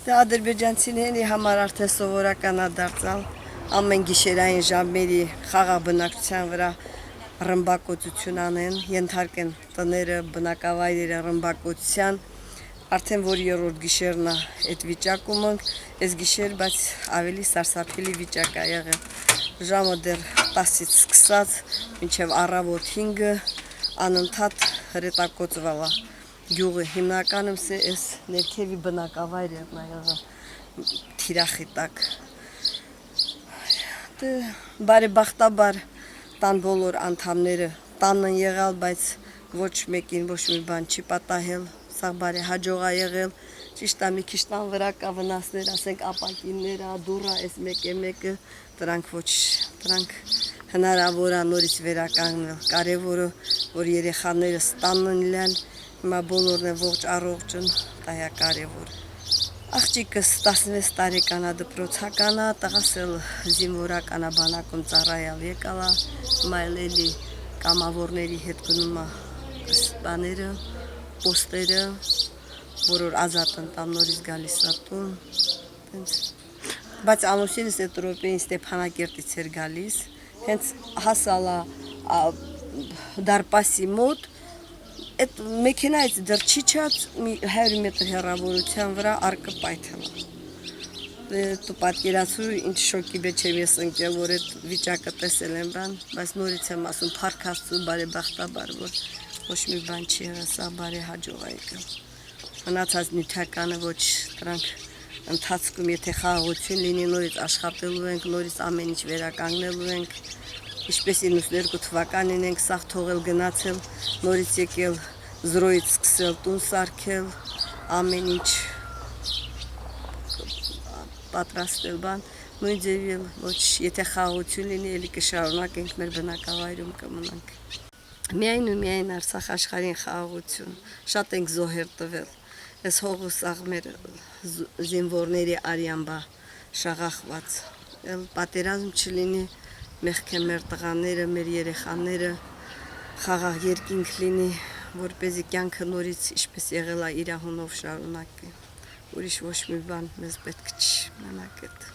Դե ադրբեջանցիների համար արդեն սովորական է դարձալ ամեն գիշերային ժամերի խաղաղ բնակչության վրա ռմբակոծություն անեն, ենթարկեն տները, բնակավայրերը ռմբակոծության, արդեն որ երրորդ գիշերն է այդ վիճակում ենք, այս գիշեր, բայց ավելի սարսափելի վիճակ է եղել։ Ժամը դեռ 10-ից սկսած, մինչև առավոտ 5-ը անընդհատ հրետակոծվել է գյուղը, հիմնականում այս ներքևի բնակավայրերն է եղել թիրախի տակ։ Բարեբախտաբար տան բոլոր անդամները տանն են եղել, բայց ոչ մեկին ոչ մի բան չի պատահել, սա բարեհաջող է եղել, ճիշտ է մի քիչ տան վրա կա վնասներ, ասենք ապակինները, դուռը, այս մեկը, դրանք ոչ, դրանք հնարավոր է նորից վերականգնել, կարևորը որ երեխաները տանն լինեն, հիմա բոլորն են ողջ առողջ են, դա է կարևոր։ Աղջիկս 16 տարեկան է, դպրոցական է, տղաս էլ զինվորական է, բանակում ծառայել եկալ է, հիմա էլի կամավորների հետ գնում է բաները, պոստերը, որ ազատ են տամ նորից գալիս է տուն։ Բայց ամուսինս այդ րոպեին Ստեփանակերտից էր գալիս, հենց հասալ է դարպասի մոտ, այդ մեքենայից դեռ չի չած 100 մետր հեռավորության վրա արկը պայթել է։ Դու պատկերացրու ինչ շոկի մեջ եմ ես ընկել, որ այդ վիճակը տեսել եմ բան, բայց նորից եմ ասում փառք Աստծո բարեբախտաբար, որ ոչ մի բան չի եղել, սա բարեհաջող է եկել։ Մնացած նյութականը ոչ, դրանք ընթացքում եթե խաղաղություն լինի, նորից աշխատելու ենք, նորից ամեն ինչ վերականգնելու ենք, ինչպես 92 թվականին ենք սաղ թողել գնացել, նորից եկել զրոյից սկսել տուն սարքել, ամեն ինչ պատրաստել բան, նույն ձևի ոչ, եթե խաղաղություն լինի, էլի կշարունակենք մեր բնակավայրում կմնանք։ Միայն ու միայն Արցախ աշխարհին խաղաղություն, շատ ենք զոհեր տվել, այս հողը սաղ մեր զինվորների արյամբ է շաղախված, պատերազմ չլինի, մեղք է մեր տղաները, մեր երեխաները, խաղաղ երկինք լինի, որպեսզի կյանքը նորից ինչպես եղել է իր անունով շարունակվի, ուրիշ ոչ մի բան մեզ պետք չի, մենակ այդ։